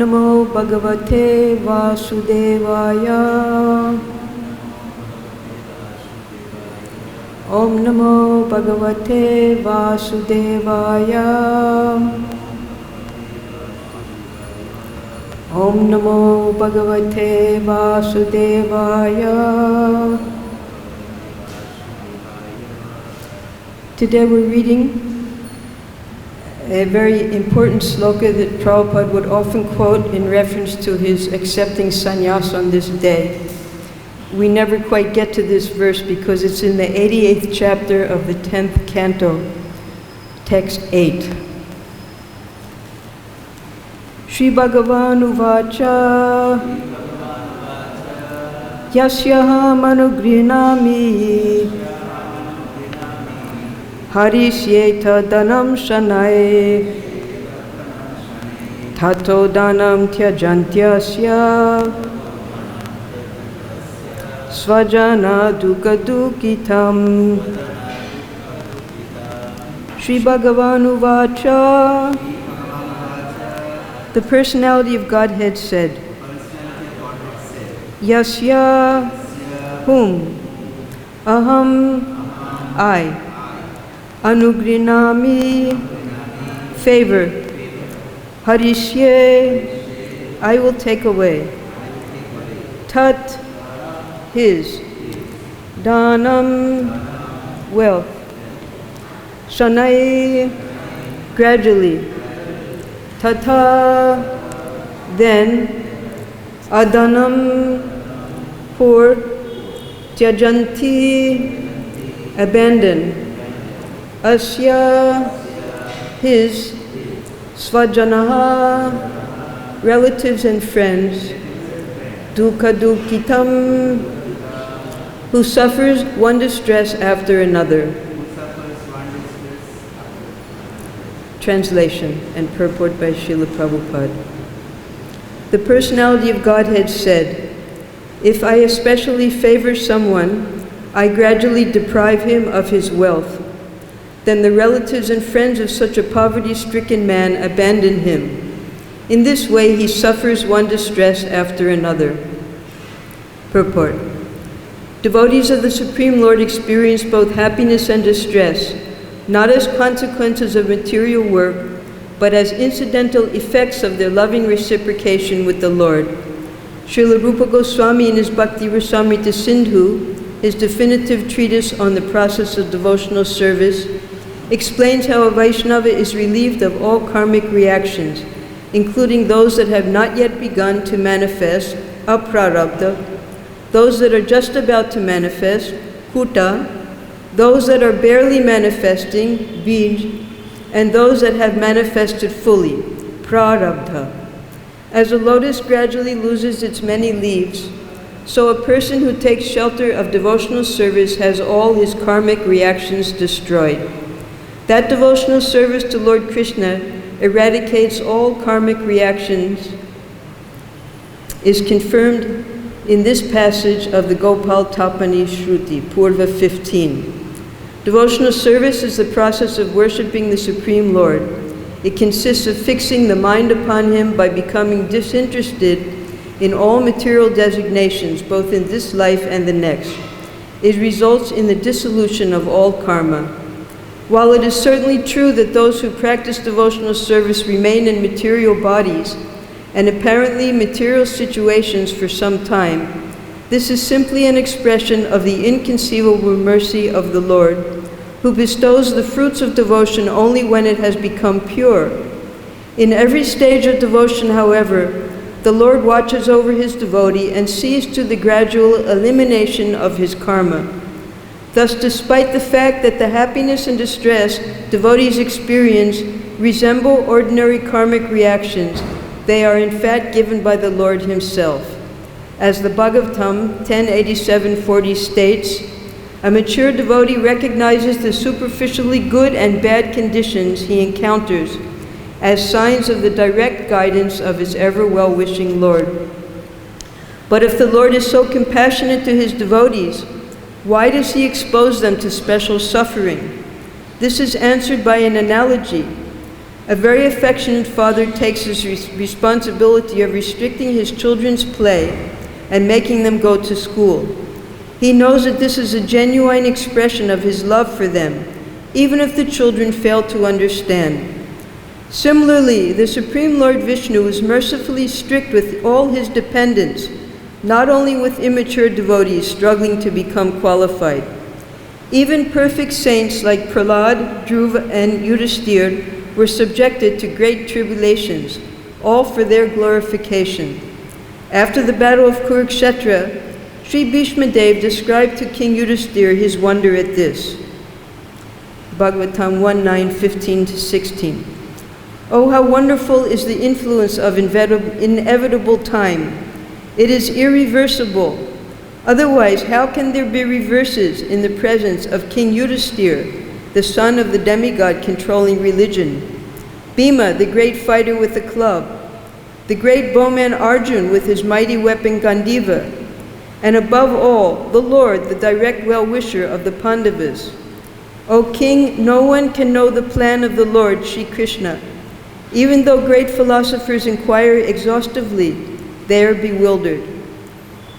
Namo Bhagavate Vasudevaya. Om Namo Bhagavate Vasudevaya. Om Namo Bhagavate Vasudevaya. Today we're reading a very important sloka that Prabhupada would often quote in reference to his accepting sannyas on this day. We never quite get to this verse because it's in the 88th chapter of the 10th canto, text 8. Shri Bhagavan Uvacha Yasyaham Anugrinami Harisyeta Danam Shanai Tato Danam Tyajantyasya Svajana Dukadukitam. Shri Bhagavan Uvacha. The personality of Godhead said, Yasya, whom, aham, I, anugrinami, favor, harishye, I will take away, tat, his, danam, wealth, shanai, gradually, tata, then, adanam, poor, tyajanti, abandon, asya, his, svajanaha, relatives and friends, dukadukitam, who suffers one distress after another. Translation and purport by Srila Prabhupada. The personality of Godhead said, if I especially favor someone, I gradually deprive him of his wealth. Then the relatives and friends of such a poverty-stricken man abandon him. In this way he suffers one distress after another. Purport. Devotees of the Supreme Lord experience both happiness and distress, not as consequences of material work, but as incidental effects of their loving reciprocation with the Lord. Srila Rupa Goswami in his Bhakti Rasamrita Sindhu, his definitive treatise on the process of devotional service, explains how a Vaishnava is relieved of all karmic reactions, including those that have not yet begun to manifest, aprarabdha, those that are just about to manifest, kuta, those that are barely manifesting, bij, and those that have manifested fully, prarabdha. As a lotus gradually loses its many leaves, so a person who takes shelter of devotional service has all his karmic reactions destroyed. That devotional service to Lord Krishna eradicates all karmic reactions, is confirmed in this passage of the Gopal Tapani Shruti, Purva 15. Devotional service is the process of worshiping the Supreme Lord. It consists of fixing the mind upon Him by becoming disinterested in all material designations, both in this life and the next. It results in the dissolution of all karma. While it is certainly true that those who practice devotional service remain in material bodies and apparently material situations for some time, this is simply an expression of the inconceivable mercy of the Lord, who bestows the fruits of devotion only when it has become pure. In every stage of devotion, however, the Lord watches over His devotee and sees to the gradual elimination of his karma. Thus, despite the fact that the happiness and distress devotees experience resemble ordinary karmic reactions, they are in fact given by the Lord Himself. As the Bhagavatam 10:87-40 states, a mature devotee recognizes the superficially good and bad conditions he encounters as signs of the direct guidance of his ever well-wishing Lord. But if the Lord is so compassionate to His devotees, why does He expose them to special suffering? This is answered by an analogy. A very affectionate father takes his responsibility of restricting his children's play and making them go to school. He knows that this is a genuine expression of his love for them, even if the children fail to understand. Similarly, the Supreme Lord Vishnu is mercifully strict with all his dependents, not only with immature devotees struggling to become qualified. Even perfect saints like Prahlad, Dhruva, and Yudhisthira were subjected to great tribulations, all for their glorification. After the battle of Kurukshetra, Sri Bhishma Dev described to King Yudhisthira his wonder at this. Bhagavatam 1:9-15-16. Oh, how wonderful is the influence of inevitable time. It is irreversible. Otherwise, how can there be reverses in the presence of King Yudhisthira, the son of the demigod controlling religion, Bhima, the great fighter with the club, the great bowman Arjun with his mighty weapon Gandiva, and above all, the Lord, the direct well-wisher of the Pandavas. O King, no one can know the plan of the Lord, Shri Krishna. Even though great philosophers inquire exhaustively, they are bewildered.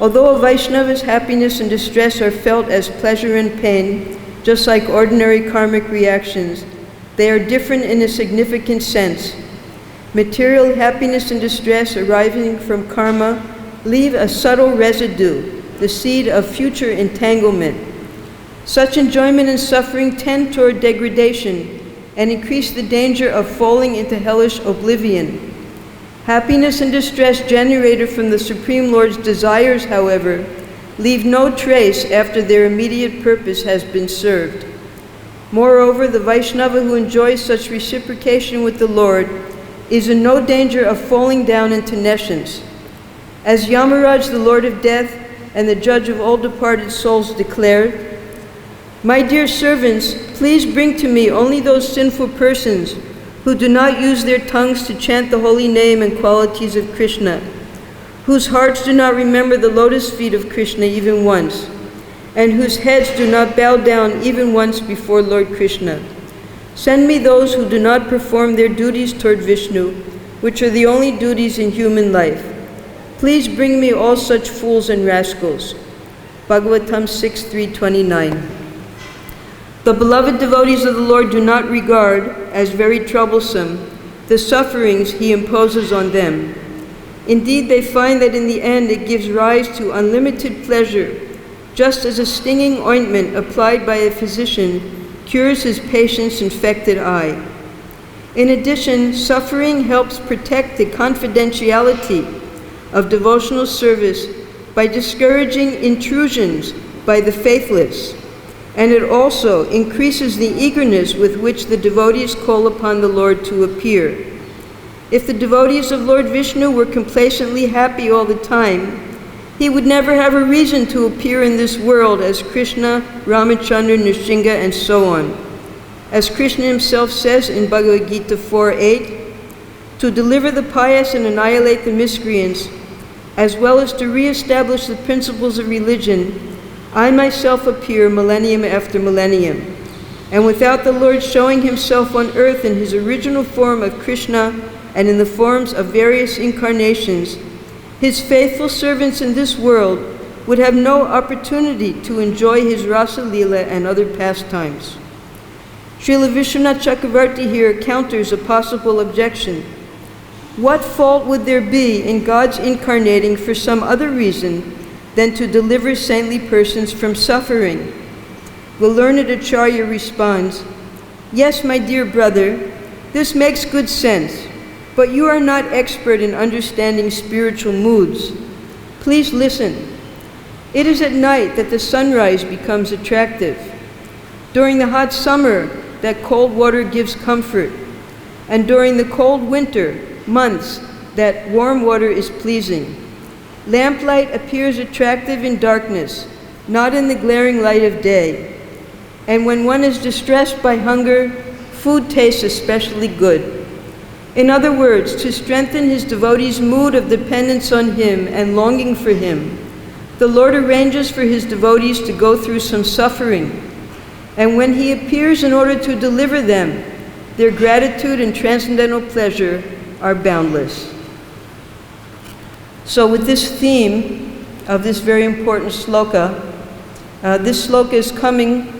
Although a Vaishnava's happiness and distress are felt as pleasure and pain, just like ordinary karmic reactions, they are different in a significant sense. Material happiness and distress arising from karma leave a subtle residue, the seed of future entanglement. Such enjoyment and suffering tend toward degradation and increase the danger of falling into hellish oblivion. Happiness and distress generated from the Supreme Lord's desires, however, leave no trace after their immediate purpose has been served. Moreover, the Vaishnava who enjoys such reciprocation with the Lord is in no danger of falling down into nescience. As Yamaraj, the Lord of Death, and the judge of all departed souls declared, "My dear servants, please bring to me only those sinful persons who do not use their tongues to chant the holy name and qualities of Krishna, whose hearts do not remember the lotus feet of Krishna even once, and whose heads do not bow down even once before Lord Krishna. Send me those who do not perform their duties toward Vishnu, which are the only duties in human life. Please bring me all such fools and rascals." Bhagavatam 6:3-29. The beloved devotees of the Lord do not regard as very troublesome the sufferings he imposes on them. Indeed, they find that in the end it gives rise to unlimited pleasure, just as a stinging ointment applied by a physician cures his patient's infected eye. In addition, suffering helps protect the confidentiality of devotional service by discouraging intrusions by the faithless, and it also increases the eagerness with which the devotees call upon the Lord to appear. If the devotees of Lord Vishnu were complacently happy all the time, he would never have a reason to appear in this world as Krishna, Ramachandra, Nrsimha, and so on. As Krishna himself says in Bhagavad-Gita 4:8, to deliver the pious and annihilate the miscreants, as well as to re-establish the principles of religion, I myself appear millennium after millennium. And without the Lord showing himself on earth in his original form of Krishna and in the forms of various incarnations, his faithful servants in this world would have no opportunity to enjoy his Rasa Leela and other pastimes. Srila Vishwanath Chakravarti here counters a possible objection. What fault would there be in God's incarnating for some other reason than to deliver saintly persons from suffering? The learned Acharya responds, "Yes, my dear brother, this makes good sense, but you are not expert in understanding spiritual moods. Please listen. It is at night that the sunrise becomes attractive. During the hot summer, that cold water gives comfort, and during the cold winter months, that warm water is pleasing. Lamplight appears attractive in darkness, not in the glaring light of day. And when one is distressed by hunger, food tastes especially good." In other words, to strengthen his devotees' mood of dependence on him and longing for him, the Lord arranges for his devotees to go through some suffering. And when he appears in order to deliver them, their gratitude and transcendental pleasure are boundless. So with this theme of this very important sloka, this sloka is coming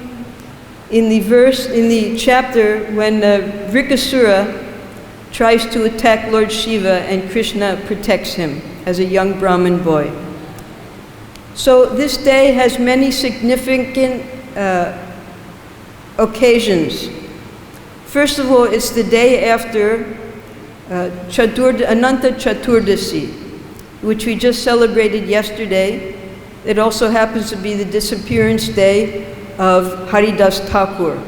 in the chapter when Vrikasura tries to attack Lord Shiva and Krishna protects him as a young Brahmin boy. So this day has many significant occasions. First of all, it's the day after Ananta Chaturdasi, which we just celebrated yesterday. It also happens to be the disappearance day of Haridas Thakur.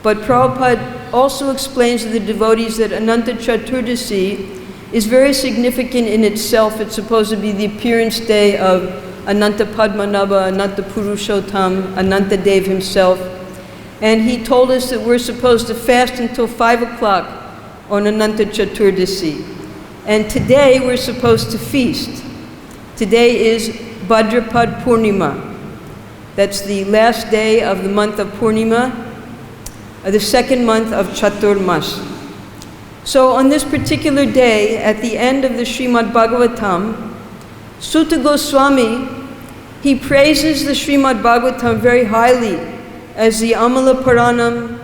But Prabhupada also explains to the devotees that Ananta Chaturdasi is very significant in itself. It's supposed to be the appearance day of Ananta Padmanabha, Ananta Purushottam, Ananta Dev himself. And he told us that we're supposed to fast until 5 o'clock on Ananta Chaturdasi. And today we're supposed to feast. Today is Bhadrapad Purnima. That's the last day of the month of Purnima, the second month of Chaturmas. So on this particular day, at the end of the Srimad Bhagavatam, Sutta Goswami, he praises the Srimad Bhagavatam very highly as the Amala Puranam,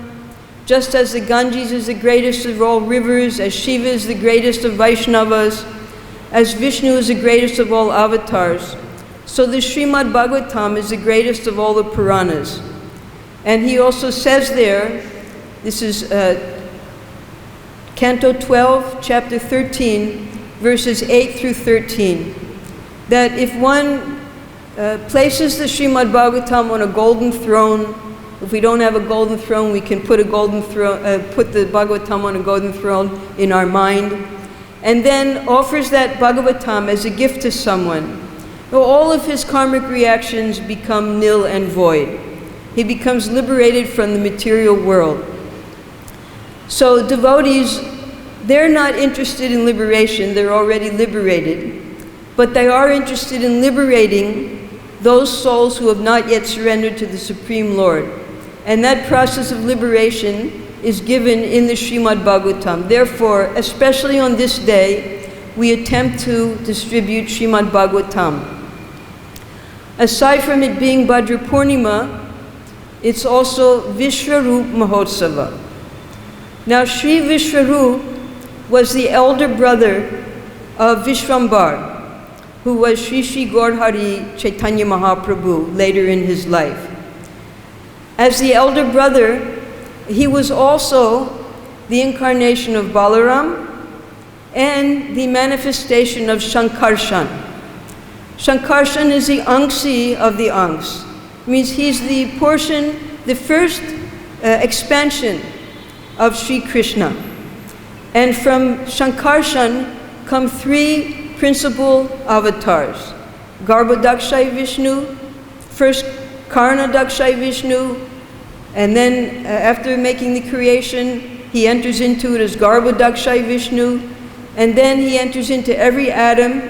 just as the Ganges is the greatest of all rivers, as Shiva is the greatest of Vaishnavas, as Vishnu is the greatest of all avatars. So the Srimad Bhagavatam is the greatest of all the Puranas. And he also says there, this is Canto 12, Chapter 13, verses 8 through 13, that if one places the Srimad Bhagavatam on a golden throne, if we don't have a golden throne, we can put put the Bhagavatam on a golden throne in our mind, and then offers that Bhagavatam as a gift to someone, all of his karmic reactions become nil and void. He becomes liberated from the material world. So devotees, they're not interested in liberation, they're already liberated, but they are interested in liberating those souls who have not yet surrendered to the Supreme Lord. And that process of liberation is given in the Srimad Bhagavatam. Therefore, especially on this day, we attempt to distribute Srimad Bhagavatam. Aside from it being Bhadra Purnima, it's also Vishwarup Mahotsava. Now, Sri Vishwarup was the elder brother of Vishwambar, who was Sri Sri Gaurhari Chaitanya Mahaprabhu later in his life. As the elder brother, he was also the incarnation of Balaram and the manifestation of Shankarshan. Shankarshan is the Angsi of the Angs. It means he's the portion, the first expansion of Sri Krishna. And from Shankarshan come three principal avatars. Garbhodakshay Vishnu, first Karnadakshay Vishnu, and then after making the creation, he enters into it as Garbhodakshay Vishnu, and then he enters into every atom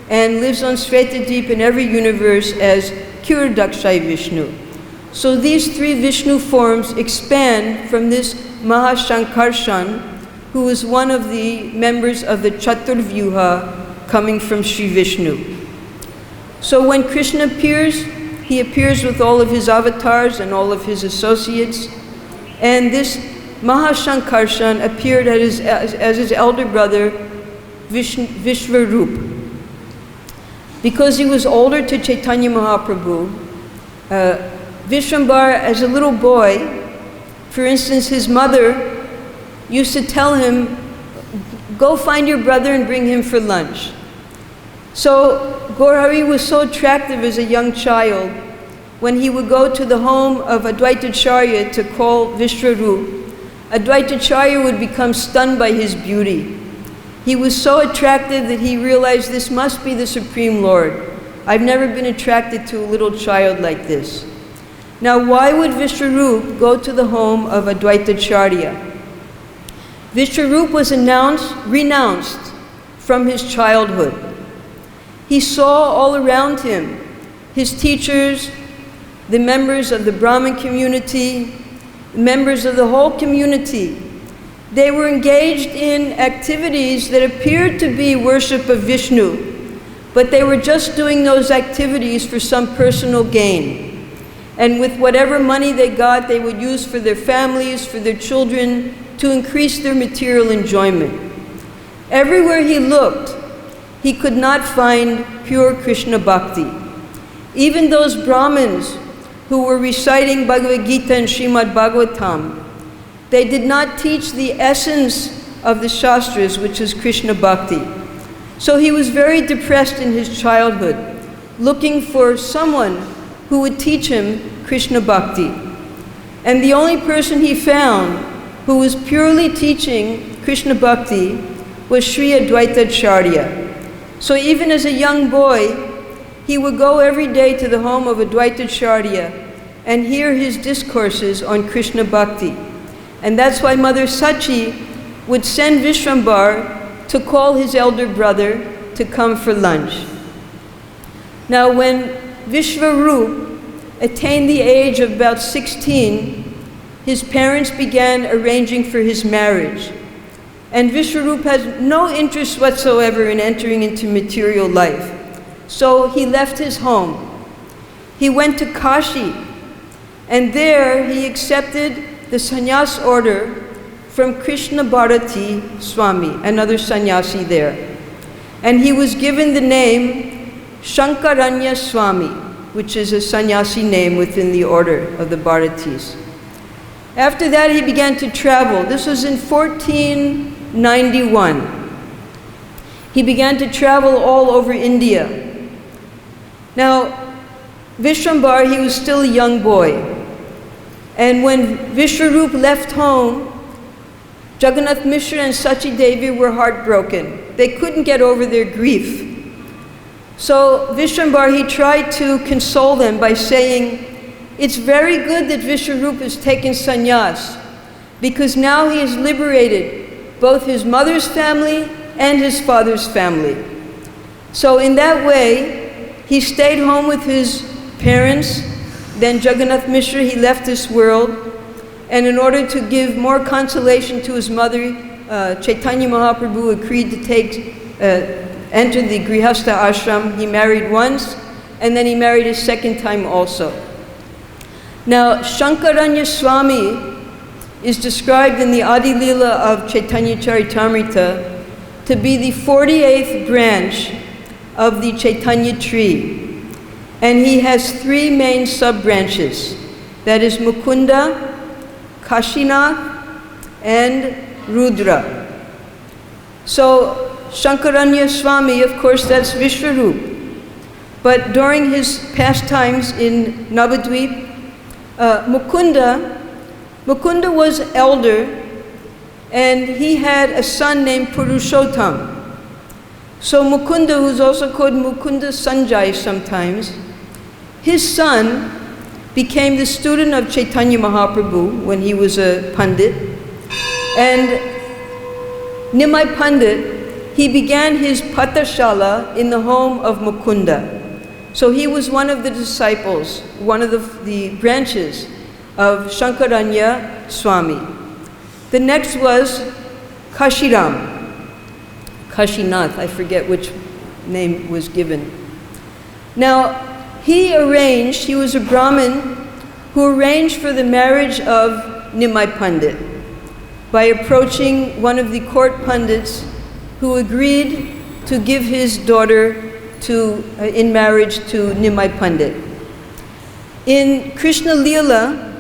and lives on Svetadip in every universe as Kiradakshay Vishnu. So these three Vishnu forms expand from this Mahashankarshan, who is one of the members of the Chaturvyuha coming from Sri Vishnu. So when Krishna appears, he appears with all of his avatars and all of his associates. And this Mahashankarshan appeared as his elder brother, Vishwarup. Because he was older to Chaitanya Mahaprabhu, Vishwambar, as a little boy, for instance, his mother used to tell him, go find your brother and bring him for lunch. So Gaurhari was so attractive as a young child. When he would go to the home of Advaitacharya to call Vishwarup, Advaitacharya would become stunned by his beauty. He was so attractive that he realized this must be the Supreme Lord. I've never been attracted to a little child like this. Now, why would Vishwarup go to the home of Advaitacharya? Vishwarup was renounced from his childhood. He saw all around him his teachers, the members of the Brahmin community, members of the whole community. They were engaged in activities that appeared to be worship of Vishnu, but they were just doing those activities for some personal gain. And with whatever money they got, they would use for their families, for their children, to increase their material enjoyment. Everywhere he looked, he could not find pure Krishna bhakti. Even those Brahmins who were reciting Bhagavad-Gita and Srimad Bhagavatam, they did not teach the essence of the Shastras, which is Krishna bhakti. So he was very depressed in his childhood, looking for someone who would teach him Krishna bhakti. And the only person he found who was purely teaching Krishna bhakti was Sri Advaita Acharya. So even as a young boy, he would go every day to the home of Advaita Acharya and hear his discourses on Krishna bhakti. And that's why Mother Sachi would send Vishrambar to call his elder brother to come for lunch. Now when Vishvarup attained the age of about 16, his parents began arranging for his marriage. And Vishvarup has no interest whatsoever in entering into material life. So he left his home. He went to Kashi, and there he accepted the sannyas order from Krishna Bharati Swami, another sannyasi there. And he was given the name Shankaranya Swami, which is a sannyasi name within the order of the Bharatis. After that, he began to travel. This was in 1491. He began to travel all over India. Now, Vishrambar, he was still a young boy. And when Vishwarup left home, Jagannath Mishra and Sachi Devi were heartbroken. They couldn't get over their grief. So Vishrambar, he tried to console them by saying, it's very good that Vishwarup has taken sannyas, because now he has liberated both his mother's family and his father's family. So in that way, he stayed home with his parents. Then Jagannath Mishra, he left this world. And in order to give more consolation to his mother, Chaitanya Mahaprabhu agreed to enter the Grihastha ashram. He married once, and then he married a second time also. Now, Shankaranya Swami is described in the Adi Lila of Chaitanya Charitamrita to be the 48th branch of the Chaitanya tree. And he has three main sub-branches. That is Mukunda, Kashinath, and Rudra. So Shankaranya Swami, of course, that's Vishwarup. But during his pastimes in Navadvip, Mukunda was elder, and he had a son named Purushottam. So Mukunda, who's also called Mukunda Sanjay sometimes, his son became the student of Chaitanya Mahaprabhu when he was a Pandit. And Nimai Pandit, he began his Patashala in the home of Mukunda. So he was one of the disciples, one of the branches of Shankaranya Swami. The next was Kashinath, I forget which name was given. Now, he was a Brahmin who arranged for the marriage of Nimai Pandit by approaching one of the court pundits who agreed to give his daughter in marriage to Nimai Pandit. In Krishna Lila,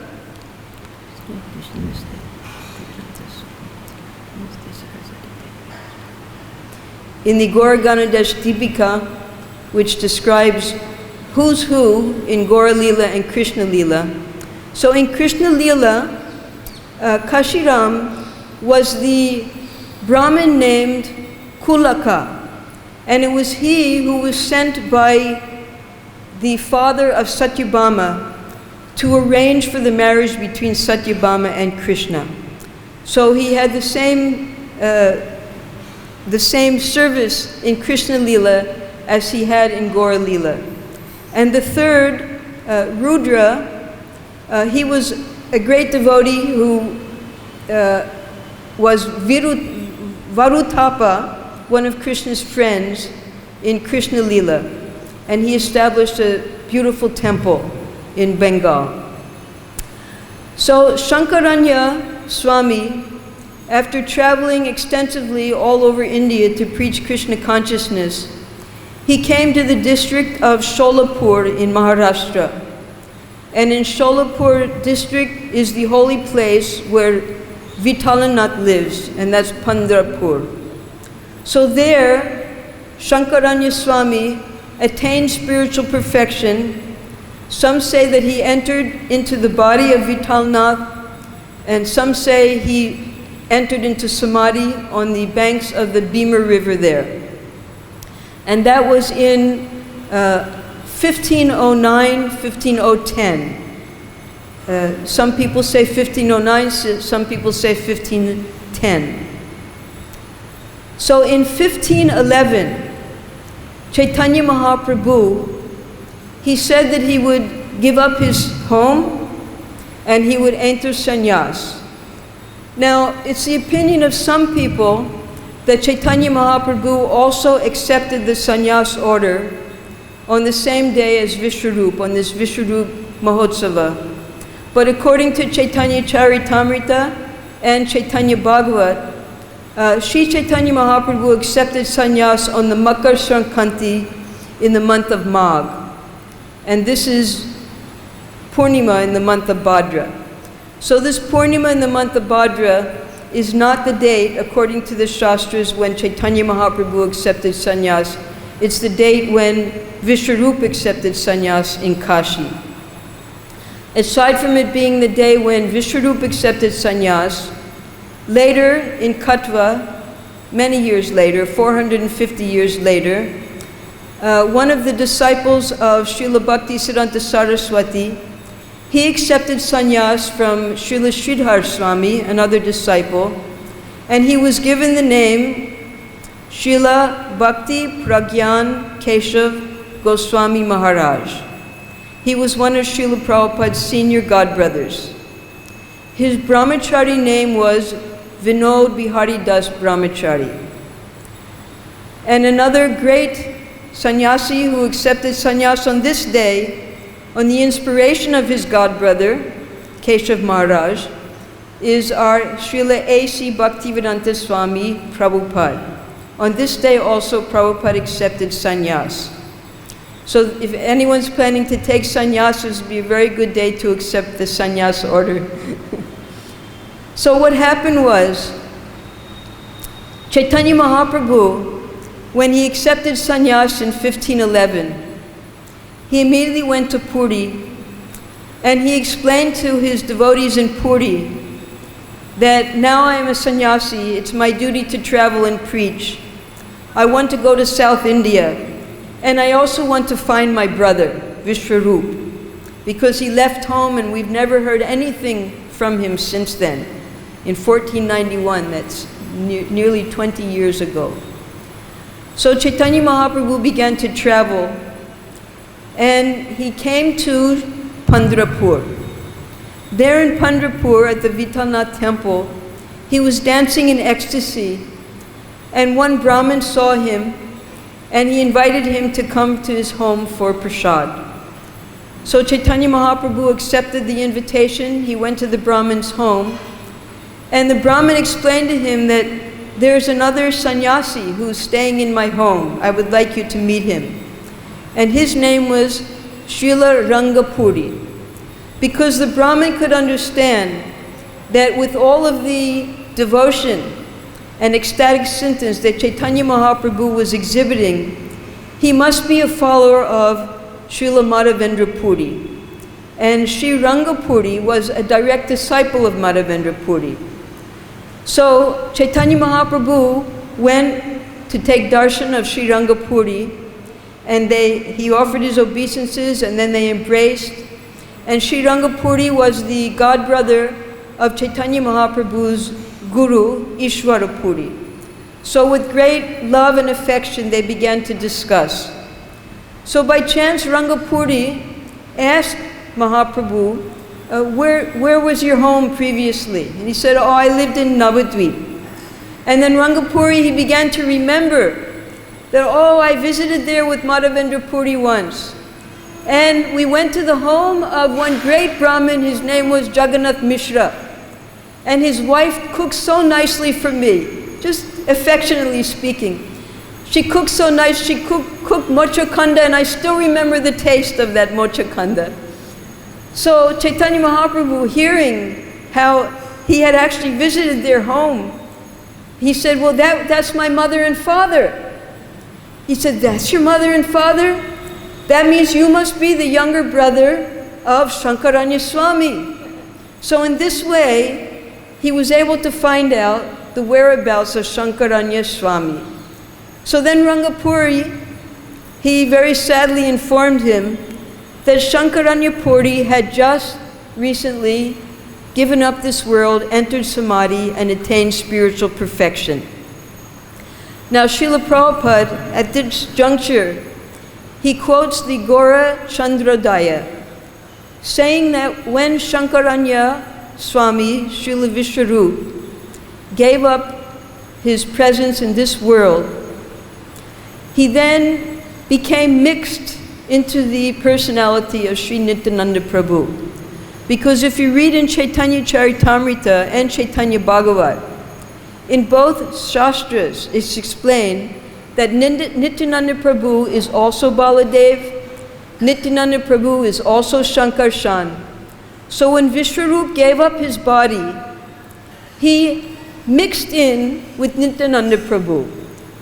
in the Gauraganadesh Deepika, which describes who's who in Gaura Lila and Krishna Lila. So in Krishna Lila, Kashiram was the Brahmin named Kulaka, and it was he who was sent by the father of Satyabhama to arrange for the marriage between Satyabhama and Krishna. So he had the same service in Krishna Lila as he had in Gaura Lila. And the third, Rudra, he was a great devotee who was Varutapa, one of Krishna's friends in Krishna Lila, and he established a beautiful temple in Bengal. So Shankaranya Swami, after traveling extensively all over India to preach Krishna consciousness, he came to the district of Sholapur in Maharashtra. And in Sholapur district is the holy place where Vithalanath lives, and that's Pandharpur. So there, Shankaranya Swami attained spiritual perfection. Some say that he entered into the body of Vithalanath, and some say he entered into Samadhi on the banks of the Bhima River there. And that was in 1509, 1510. Some people say 1509, some people say 1510. So in 1511, Chaitanya Mahaprabhu, he said that he would give up his home and he would enter sannyas. Now, it's the opinion of some people that Chaitanya Mahaprabhu also accepted the sannyas order on the same day as Vishwarup, on this Vishwarup Mahotsava. But according to Chaitanya Charitamrita and Chaitanya Bhagavat, Sri Chaitanya Mahaprabhu accepted sannyas on the Makar Sankranti in the month of Magh. And this is Purnima in the month of Bhadra. So this Purnima in the month of Bhadra is not the date, according to the Shastras, when Chaitanya Mahaprabhu accepted sannyas. It's the date when Vishwarup accepted sannyas in Kashi. Aside from it being the day when Vishwarup accepted sannyas, later in Katwa, many years later, 450 years later, one of the disciples of Srila Bhaktisiddhanta Saraswati, he accepted sannyas from Srila Sridhar Swami, another disciple, and he was given the name Srila Bhakti Pragyan Keshav Goswami Maharaj. He was one of Srila Prabhupada's senior godbrothers. His brahmachari name was Vinod Bihari Das Brahmachari. And another great sannyasi who accepted sannyas on this day, on the inspiration of his godbrother, Keshav Maharaj, is our Srila A.C. Bhaktivedanta Swami Prabhupada. On this day also, Prabhupada accepted sannyas. So if anyone's planning to take sannyas, this would be a very good day to accept the sannyas order. So what happened was, Chaitanya Mahaprabhu, when he accepted sannyas in 1511, he immediately went to Puri, and he explained to his devotees in Puri that now I am a sannyasi, it's my duty to travel and preach. I want to go to South India, and I also want to find my brother, Vishwarup, because he left home and we've never heard anything from him since then. In 1491, that's nearly 20 years ago. So Chaitanya Mahaprabhu began to travel, and he came to Pandharpur. There in Pandharpur at the Vithalanath temple, he was dancing in ecstasy, and one Brahmin saw him, and he invited him to come to his home for prasad. So Chaitanya Mahaprabhu accepted the invitation. He went to the Brahmin's home, and the Brahmin explained to him that there's another sannyasi who's staying in my home. I would like you to meet him. And his name was Srila Rangapuri. Because the Brahmin could understand that with all of the devotion and ecstatic symptoms that Chaitanya Mahaprabhu was exhibiting, he must be a follower of Srila Madhavendra Puri. And Sri Rangapuri was a direct disciple of Madhavendra Puri. So Chaitanya Mahaprabhu went to take darshan of Sri Rangapuri, and he offered his obeisances, and then they embraced. And Sri Rangapuri was the godbrother of Chaitanya Mahaprabhu's guru, Ishwarapuri. So with great love and affection, they began to discuss. So by chance, Rangapuri asked Mahaprabhu where was your home previously? And he said, oh, I lived in Navadvip. And then Rangapuri, he began to remember that, oh, I visited there with Madhavendra Puri once. And we went to the home of one great Brahmin, his name was Jagannath Mishra. And his wife cooked so nicely for me, just affectionately speaking. She cooked so nice, she cooked mocha khanda, and I still remember the taste of that mocha khanda. So Chaitanya Mahaprabhu, hearing how he had actually visited their home, he said, well, that's my mother and father. He said, that's your mother and father? That means you must be the younger brother of Shankaranya Swami. So in this way, he was able to find out the whereabouts of Shankaranya Swami. So then Rangapuri, he very sadly informed him that Shankaranya Puri had just recently given up this world, entered Samadhi, and attained spiritual perfection. Now Srila Prabhupada, at this juncture, he quotes the Gora Chandrodaya, saying that when Shankaranya Swami, Srila Vishwarup, gave up his presence in this world, he then became mixed into the personality of Sri Nityananda Prabhu. Because if you read in Chaitanya Charitamrita and Chaitanya Bhagavat, in both Shastras it's explained that Nityananda Prabhu is also Baladev, Nityananda Prabhu is also Shankarshan. So when Vishwarup gave up his body, he mixed in with Nityananda Prabhu,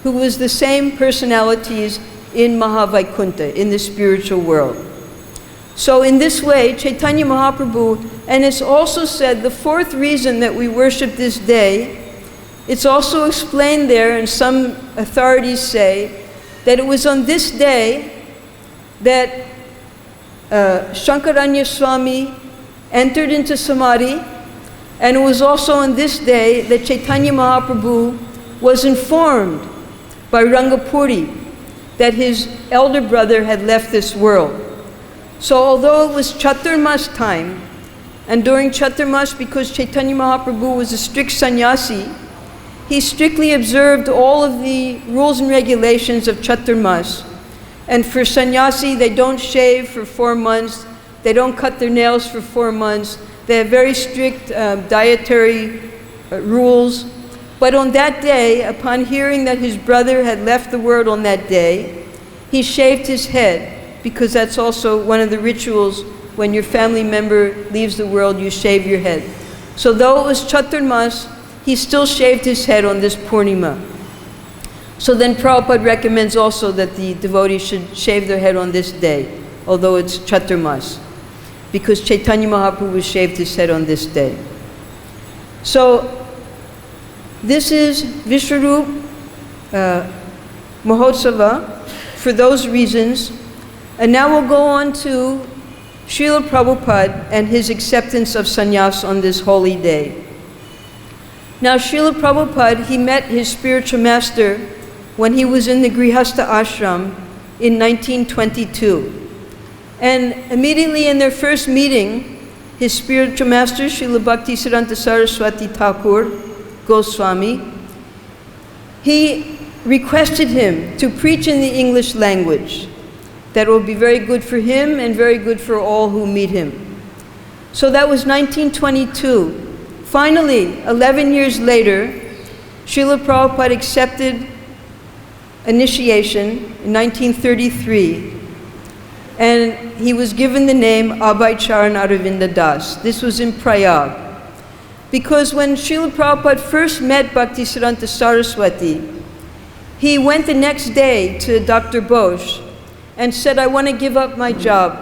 who was the same personalities in Mahavaikuntha, in the spiritual world. So in this way, Chaitanya Mahaprabhu, and it's also said, the fourth reason that we worship this day, it's also explained there, and some authorities say, that it was on this day that Shankaranya Swami entered into Samadhi, and it was also on this day that Chaitanya Mahaprabhu was informed by Rangapuri that his elder brother had left this world. So although it was Chaturmas time, and during Chaturmas, because Chaitanya Mahaprabhu was a strict sannyasi, he strictly observed all of the rules and regulations of Chaturmas. And for sannyasi, they don't shave for 4 months, they don't cut their nails for 4 months, they have very strict dietary rules. But on that day, upon hearing that his brother had left the world on that day, he shaved his head, because that's also one of the rituals. When your family member leaves the world, you shave your head. So though it was Chaturmas, he still shaved his head on this Purnima. So then Prabhupada recommends also that the devotees should shave their head on this day, although it's Chaturmas, because Chaitanya Mahaprabhu shaved his head on this day. So this is Vishwarup Mahotsava for those reasons. And now we'll go on to Srila Prabhupada and his acceptance of sannyas on this holy day. Now Srila Prabhupada, he met his spiritual master when he was in the Grihastha ashram in 1922. And immediately in their first meeting, his spiritual master, Srila Bhaktisiddhanta Saraswati Thakur Goswami, he requested him to preach in the English language. That will be very good for him and very good for all who meet him. So that was 1922. Finally, 11 years later, Srila Prabhupada accepted initiation in 1933, and he was given the name Abhay Charan Aravinda Das. This was in Prayag. Because when Srila Prabhupada first met Bhaktisiddhanta Saraswati, he went the next day to Dr. Bose and said, I want to give up my job.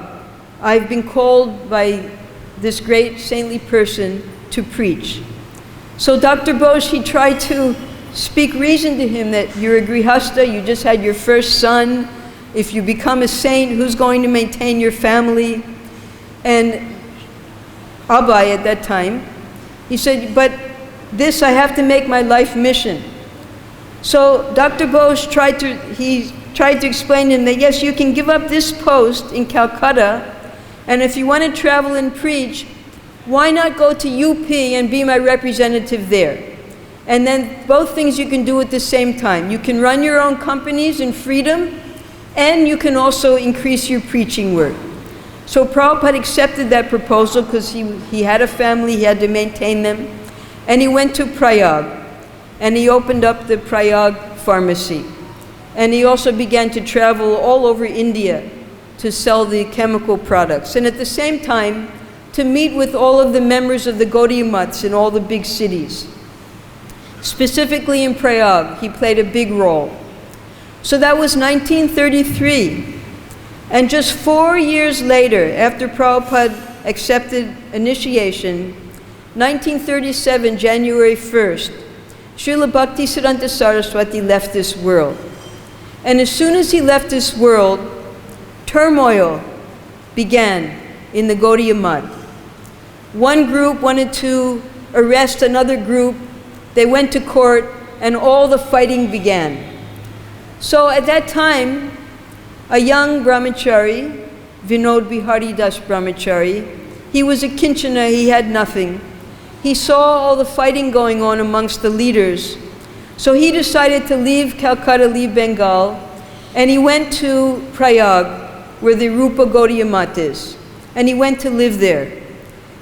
I've been called by this great saintly person to preach. So Dr. Bose, he tried to speak reason to him that you're a grihastha, you just had your first son. If you become a saint, who's going to maintain your family? And Abhay at that time, he said, but this I have to make my life mission. So Dr. Bose tried to explain to him that yes, you can give up this post in Calcutta, and if you want to travel and preach, why not go to UP and be my representative there? And then both things you can do at the same time. You can run your own companies in freedom, and you can also increase your preaching work. So Prabhupada accepted that proposal because he had a family, he had to maintain them. And he went to Prayag, and he opened up the Prayag pharmacy. And he also began to travel all over India to sell the chemical products. And at the same time, to meet with all of the members of the Gaudiya Maths in all the big cities. Specifically in Prayag, he played a big role. So that was 1933. And just 4 years later, after Prabhupada accepted initiation, 1937, January 1st, Srila Bhaktisiddhanta Saraswati left this world. And as soon as he left this world, turmoil began in the Gaudiya Math. One group wanted to arrest another group. They went to court, and all the fighting began. So at that time, a young brahmachari, Vinod Bihari Das Brahmachari, he was a Kinchana, he had nothing. He saw all the fighting going on amongst the leaders. So he decided to leave Calcutta, leave Bengal, and he went to Prayag, where the Rupa Gaudiya Math is. And he went to live there.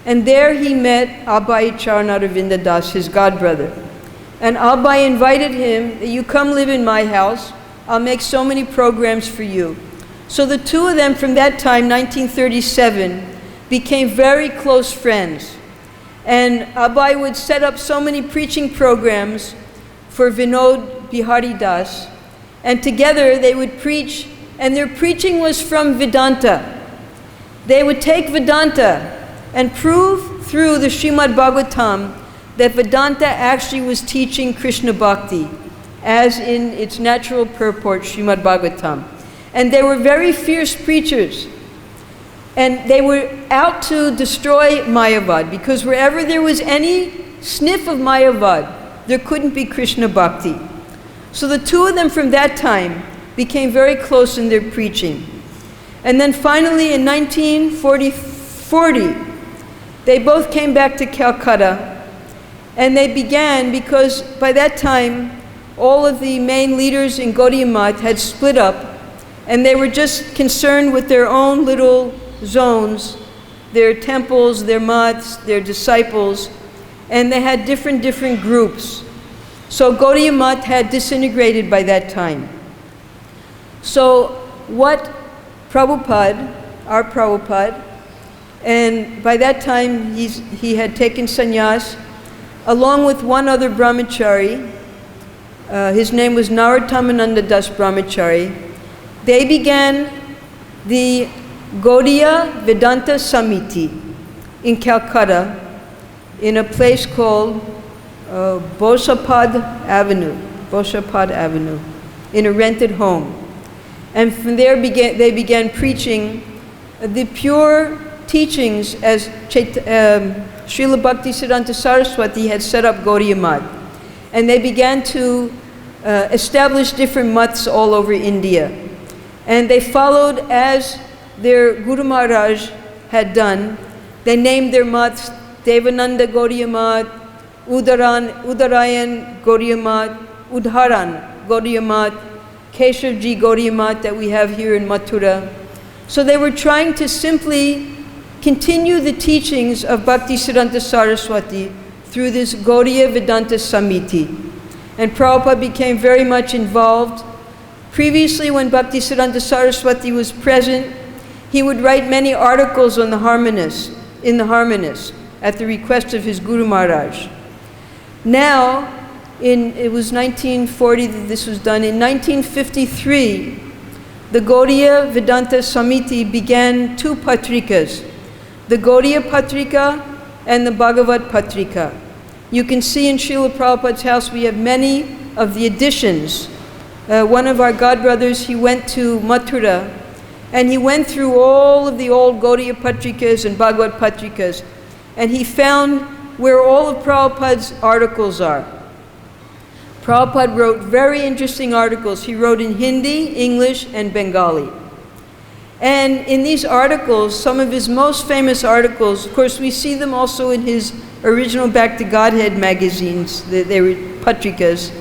And there he met Abhay Charanaravinda Das, his godbrother. And Abhay invited him, that you come live in my house, I'll make so many programs for you. So the two of them from that time, 1937, became very close friends. And Abhay would set up so many preaching programs for Vinod Bihari Das. And together they would preach, and their preaching was from Vedanta. They would take Vedanta and prove through the Srimad Bhagavatam that Vedanta actually was teaching Krishna Bhakti, as in its natural purport, Srimad Bhagavatam. And they were very fierce preachers. And they were out to destroy Mayavad, because wherever there was any sniff of Mayavad, there couldn't be Krishna Bhakti. So the two of them from that time became very close in their preaching. And then finally in 1940, they both came back to Calcutta, and they began, because by that time, all of the main leaders in Gaudiya Math had split up, and they were just concerned with their own little zones, their temples, their maths, their disciples, and they had different groups. So Gaudiya Math had disintegrated by that time. So what Prabhupada, our Prabhupada, and by that time he had taken sannyas, along with one other brahmachari, his name was Narottamananda Das Brahmachari. They began the Gaudiya Vedanta Samiti in Calcutta, in a place called Bosapad Avenue, in a rented home. And from there they began preaching the pure teachings as Srila Bhaktisiddhanta Saraswati had set up Gaudiya Math. And they began to establish different maths all over India. And they followed as their Guru Maharaj had done. They named their maths Devananda Gaudiya Math, Udarayan Gaudiya Math, Udharan Gaudiya Math, Keshavji Gaudiya Math that we have here in Mathura. So they were trying to simply continue the teachings of Bhaktisiddhanta Saraswati through this Gaudiya Vedanta Samiti. And Prabhupada became very much involved. Previously, when Bhaktisiddhanta Saraswati was present, he would write many articles on the harmonists, in the harmonists, at the request of his Guru Maharaj. Now, it was 1940 that this was done. In 1953, the Gaudiya Vedanta Samiti began two patrikas, the Gaudiya Patrika and the Bhagavad Patrika. You can see in Srila Prabhupada's house we have many of the editions. One of our godbrothers, he went to Mathura, and he went through all of the old Gaudiya Patrikas and Bhagavad Patrikas, and he found where all of Prabhupada's articles are. Prabhupada wrote very interesting articles. He wrote in Hindi, English, and Bengali. And in these articles, some of his most famous articles, of course we see them also in his original Back to Godhead magazines, they were patrikas.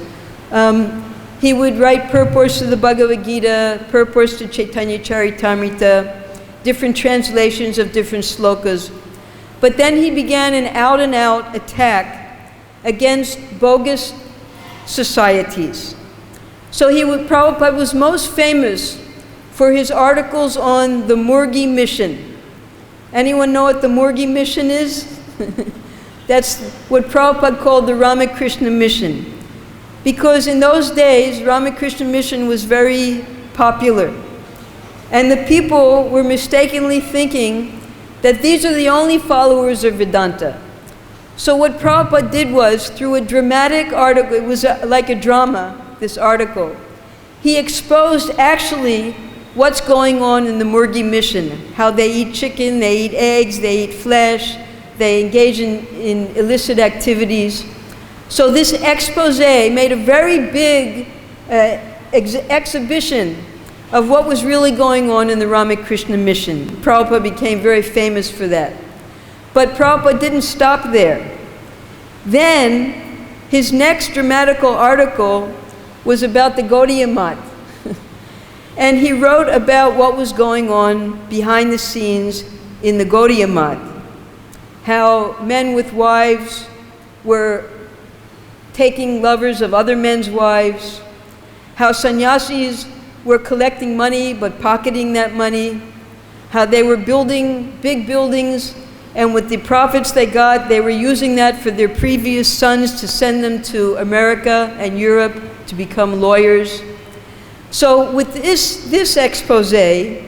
He would write purports to the Bhagavad-Gita, purports to Chaitanya Charitamrita, different translations of different slokas. But then he began an out-and-out attack against bogus societies. So Prabhupada was most famous for his articles on the Murgi mission. Anyone know what the Murgi mission is? That's what Prabhupada called the Ramakrishna mission. Because in those days, Ramakrishna mission was very popular. And the people were mistakenly thinking that these are the only followers of Vedanta. So what Prabhupada did was, through a dramatic article, it was like a drama, this article, he exposed actually what's going on in the Murgi mission, how they eat chicken, they eat eggs, they eat flesh, they engage in illicit activities. So this expose made a very big exhibition of what was really going on in the Ramakrishna mission. Prabhupada became very famous for that. But Prabhupada didn't stop there. Then his next dramatical article was about the Gaudiya Math. And he wrote about what was going on behind the scenes in the Gaudiya Math. How men with wives were taking lovers of other men's wives. How sannyasis were collecting money but pocketing that money. How they were building big buildings, and with the profits they got, they were using that for their previous sons to send them to America and Europe to become lawyers. So with this expose, the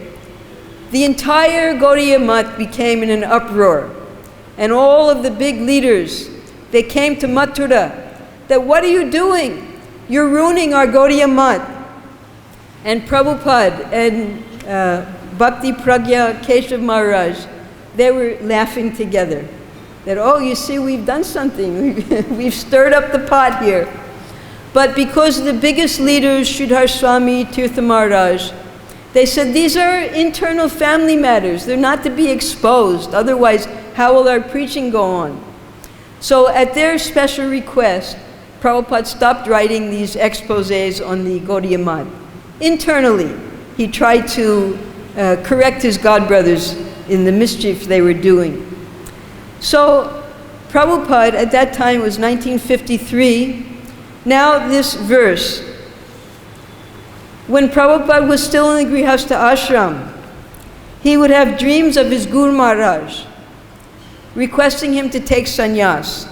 entire Gaudiya Math became in an uproar. And all of the big leaders, they came to Mathura, that what are you doing? You're ruining our Gaudiya Math. And Prabhupada and Bhakti Pragya Keshav Maharaj, they were laughing together. That, oh, you see, we've done something. We've stirred up the pot here. But because the biggest leaders, Sridhar Swami, Tirtha Maharaj, they said these are internal family matters. They're not to be exposed. Otherwise, how will our preaching go on? So at their special request, Prabhupada stopped writing these exposés on the Gaudiya Math. Internally, he tried to correct his godbrothers in the mischief they were doing. So Prabhupada, at that time, it was 1953. Now this verse, when Prabhupada was still in the Grihastha ashram, he would have dreams of his Guru Maharaj, requesting him to take sannyas.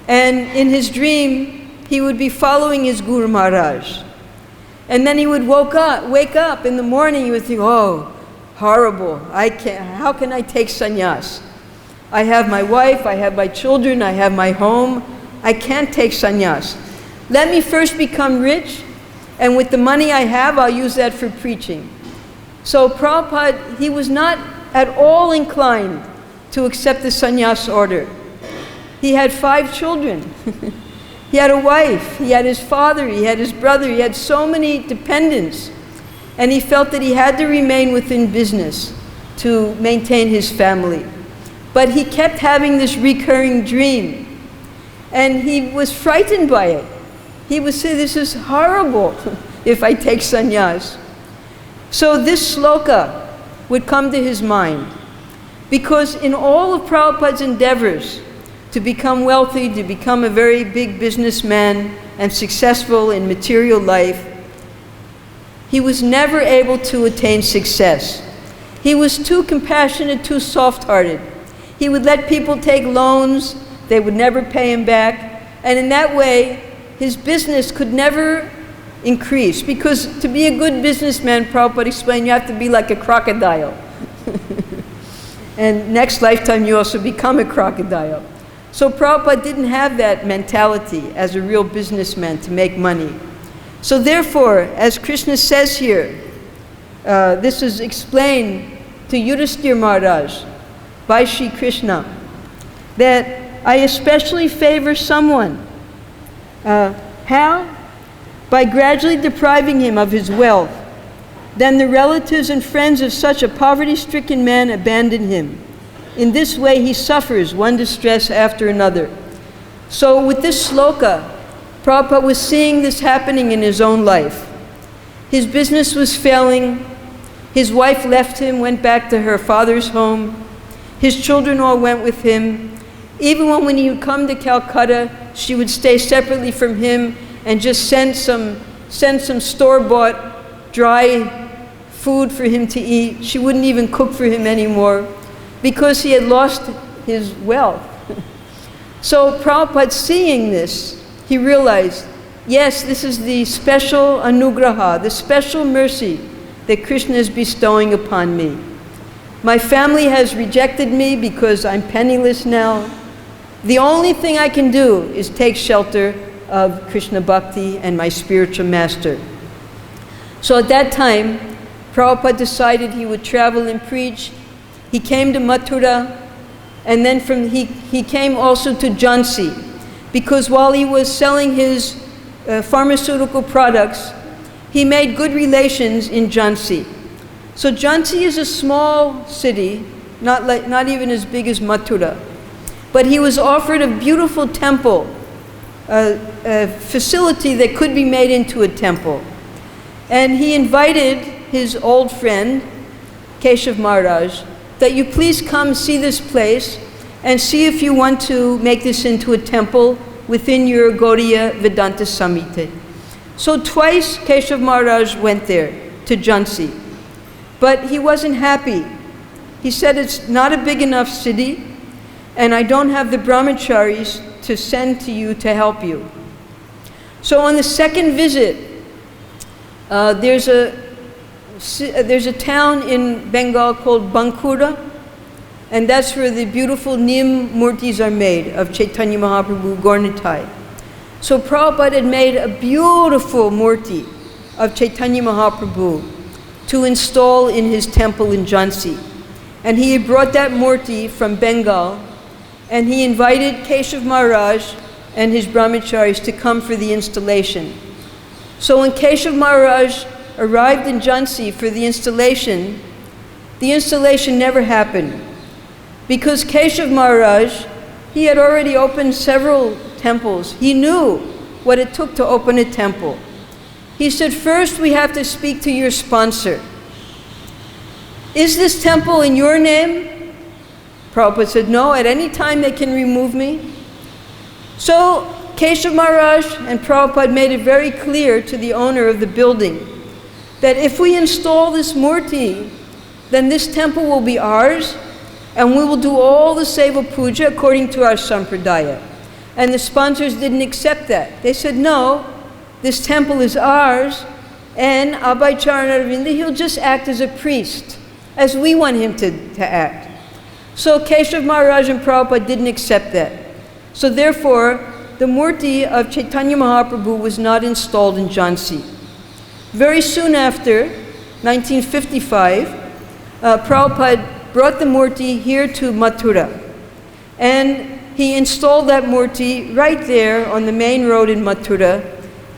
And in his dream, he would be following his Guru Maharaj. And then he would wake up in the morning, he would think, oh, horrible, how can I take sannyas? I have my wife, I have my children, I have my home, I can't take sannyas. Let me first become rich, and with the money I have, I'll use that for preaching. So Prabhupada, he was not at all inclined to accept the sannyas order. He had 5 children. He had a wife, he had his father, he had his brother, he had so many dependents. And he felt that he had to remain within business to maintain his family. But he kept having this recurring dream. And he was frightened by it. He would say, this is horrible if I take sannyas. So this sloka would come to his mind. Because in all of Prabhupada's endeavors to become wealthy, to become a very big businessman and successful in material life, he was never able to attain success. He was too compassionate, too soft-hearted. He would let people take loans, they would never pay him back, and in that way, his business could never increase. Because to be a good businessman, Prabhupada explained, you have to be like a crocodile. And next lifetime, you also become a crocodile. So Prabhupada didn't have that mentality as a real businessman to make money. So therefore, as Krishna says here, this is explained to Yudhisthira Maharaj by Sri Krishna, that I especially favor someone. How? By gradually depriving him of his wealth, Then the relatives and friends of such a poverty-stricken man abandon him. In this way he suffers one distress after another. So with this sloka, Prabhupada was seeing this happening in his own life. His business was failing. His wife left him, went back to her father's home. His children all went with him. Even when he would come to Calcutta, she would stay separately from him and just send some store-bought dry food for him to eat. She wouldn't even cook for him anymore because he had lost his wealth. So Prabhupada, seeing this, he realized, yes, this is the special anugraha, the special mercy that Krishna is bestowing upon me. My family has rejected me because I'm penniless now. The only thing I can do is take shelter of Krishna Bhakti and my spiritual master. So at that time, Prabhupada decided he would travel and preach. He came to Mathura, and then he came also to Jhansi, because while he was selling his pharmaceutical products, he made good relations in Jhansi. So Jhansi is a small city, not even as big as Mathura. But he was offered a beautiful temple, a facility that could be made into a temple. And he invited his old friend, Keshav Maharaj, that you please come see this place and see if you want to make this into a temple within your Gaudiya Vedanta Samiti. So twice Keshav Maharaj went there to Jhansi, but he wasn't happy. He said, it's not a big enough city, and I don't have the brahmacharis to send to you to help you. So on the second visit, there's a town in Bengal called Bankura, and that's where the beautiful Nim murtis are made of Chaitanya Mahaprabhu Gornitai. So Prabhupada had made a beautiful murti of Chaitanya Mahaprabhu to install in his temple in Jhansi. And he had brought that murti from Bengal, and he invited Keshav Maharaj and his brahmacharis to come for the installation. So when Keshav Maharaj arrived in Jhansi for the installation never happened. Because Keshav Maharaj, he had already opened several temples. He knew what it took to open a temple. He said, first we have to speak to your sponsor. Is this temple in your name? Prabhupada said, no, at any time they can remove me. So Keshav Maharaj and Prabhupada made it very clear to the owner of the building that if we install this murti, then this temple will be ours, and we will do all the seva puja according to our sampradaya. And the sponsors didn't accept that. They said, no, this temple is ours, and Abhay Charan Arvinda, he'll just act as a priest, as we want him to act. So Keshav Maharaj and Prabhupada didn't accept that. So therefore, the murti of Chaitanya Mahaprabhu was not installed in Jhansi. Very soon after, 1955, Prabhupada brought the murti here to Mathura. And he installed that murti right there on the main road in Mathura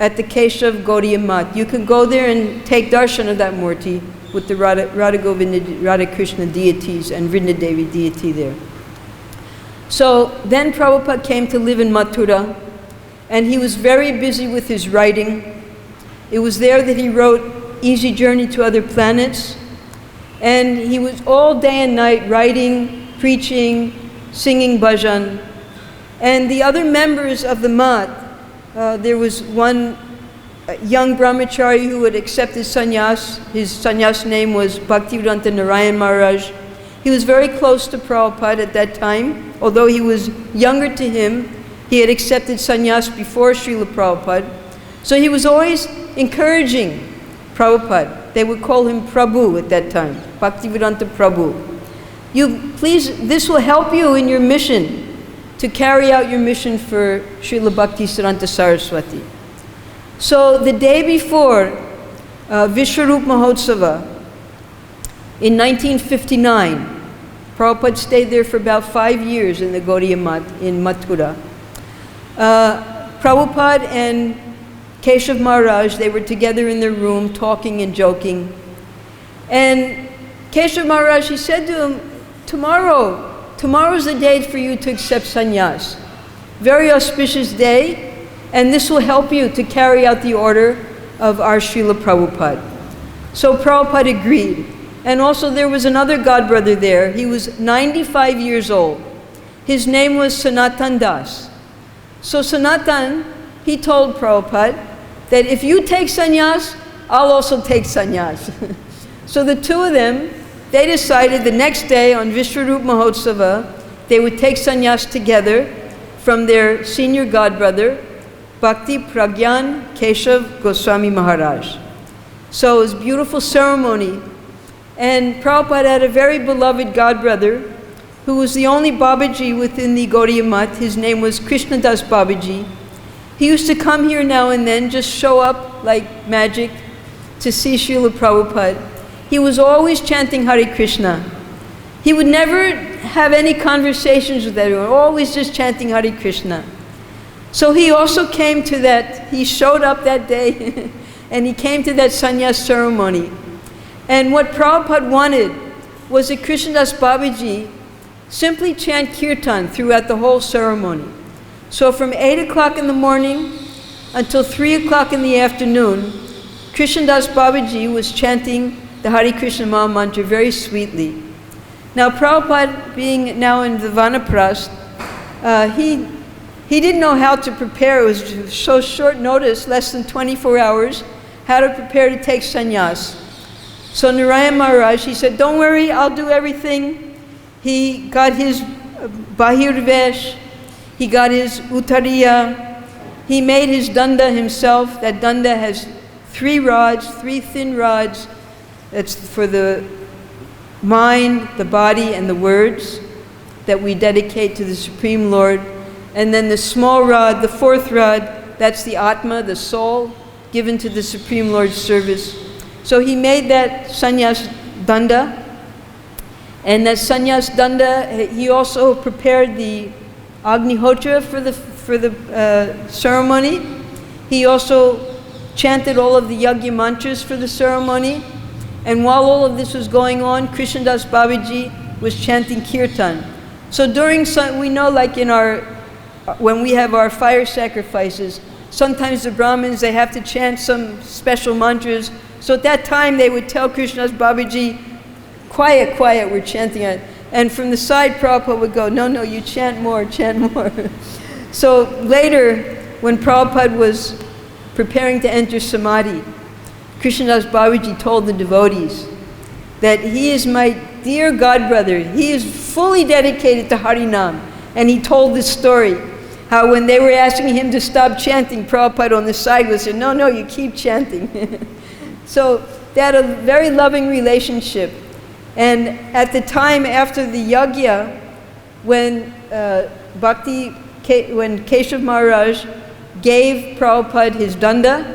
at the Keshav Gaudiya Mat. You can go there and take darshan of that murti with the Radha Govinda, Radha Krishna deities and Vrindavan deity there. So then Prabhupada came to live in Mathura, and he was very busy with his writing. It was there that he wrote Easy Journey to Other Planets, and he was all day and night writing, preaching, singing bhajan. And the other members of the Mat, there was one young brahmachari who had accepted sannyas. His sannyas name was Bhakti-yoga Narayan Maharaj. He was very close to Prabhupada at that time. Although he was younger to him, he had accepted sannyas before Srila Prabhupada. So he was always encouraging Prabhupada. They would call him Prabhu at that time, Bhaktivedanta Prabhu. This will help you in your mission, to carry out your mission for Srila Bhaktisiddhanta Saraswati. So the day before Vishwarup Mahotsava, in 1959, Prabhupada stayed there for about 5 years in the Gaudiya Mat in Mathura. Prabhupada and Keshav Maharaj, they were together in their room talking and joking. And Keshav Maharaj, he said to him, tomorrow's the day for you to accept sannyas. Very auspicious day, and this will help you to carry out the order of our Srila Prabhupada. So Prabhupada agreed. And also there was another godbrother there. He was 95 years old. His name was Sanatan Das. So Sanatan, he told Prabhupada that if you take sannyas, I'll also take sannyas. So the two of them, they decided the next day on Vishwarup Mahotsava, they would take sannyas together from their senior godbrother, Bhakti Pragyan Keshav Goswami Maharaj. So it was a beautiful ceremony. And Prabhupada had a very beloved godbrother who was the only Babaji within the Gaudiya Math. His name was Krishnadas Babaji. He used to come here now and then, just show up like magic to see Srila Prabhupada. He was always chanting Hare Krishna. He would never have any conversations with everyone, always just chanting Hare Krishna. So he also came to that, he showed up that day and he came to that sannyas ceremony. And what Prabhupada wanted was that Krishnadas Babaji simply chant kirtan throughout the whole ceremony. So from 8 o'clock in the morning until 3 o'clock in the afternoon, Krishnadas Babaji was chanting the Hare Krishna Maha Mantra very sweetly. Now Prabhupada, being now in the Vanaprastha, he didn't know how to prepare. It was so short notice, less than 24 hours, how to prepare to take sannyas. So Narayan Maharaj, he said, don't worry, I'll do everything. He got his Bahirvesh, he got his Uttariya, he made his danda himself. That danda has 3 rods, 3 thin rods. That's for the mind, the body, and the words that we dedicate to the Supreme Lord. And then the small rod, the 4th rod, that's the Atma, the soul, given to the Supreme Lord's service. So he made that sannyas danda. And that sannyas danda, he also prepared the Agnihotra for the ceremony. He also chanted all of the yagya mantras for the ceremony. And while all of this was going on, Krishnadas Babaji was chanting kirtan. So during, we know like when we have our fire sacrifices, sometimes the Brahmins, they have to chant some special mantras. So at that time they would tell Krishnadas Babaji, quiet, quiet, we're chanting it. And from the side Prabhupada would go, no, you chant more, chant more. So later, when Prabhupada was preparing to enter Samadhi, Krishnadas Babaji told the devotees that he is my dear godbrother. He is fully dedicated to Harinam. And he told this story, how when they were asking him to stop chanting, Prabhupada on the side would say, no, you keep chanting. So they had a very loving relationship. And at the time after the yagya, when Keshav Maharaj gave Prabhupada his danda,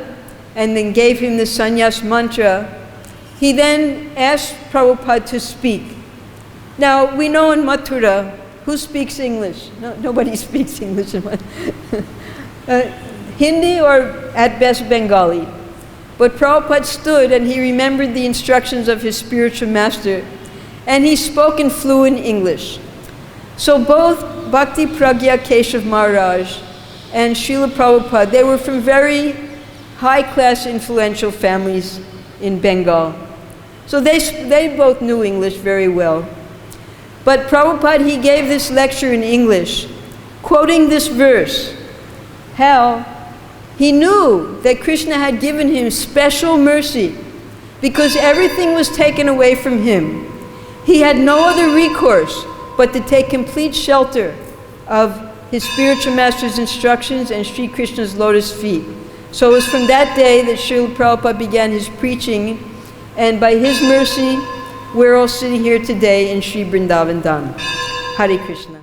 and then gave him the sannyas mantra, he then asked Prabhupada to speak. Now, we know in Mathura, who speaks English? No, nobody speaks English in Mathura. Hindi or at best Bengali. But Prabhupada stood and he remembered the instructions of his spiritual master, and he spoke in fluent English. So both Bhakti Pragya Keshav Maharaj and Srila Prabhupada, they were from very high-class influential families in Bengal. So they both knew English very well. But Prabhupada, he gave this lecture in English, quoting this verse, how he knew that Krishna had given him special mercy because everything was taken away from him. He had no other recourse but to take complete shelter of his spiritual master's instructions and Sri Krishna's lotus feet. So it was from that day that Srila Prabhupada began his preaching, and by his mercy, we're all sitting here today in Sri Vrindavan Dham. Hare Krishna.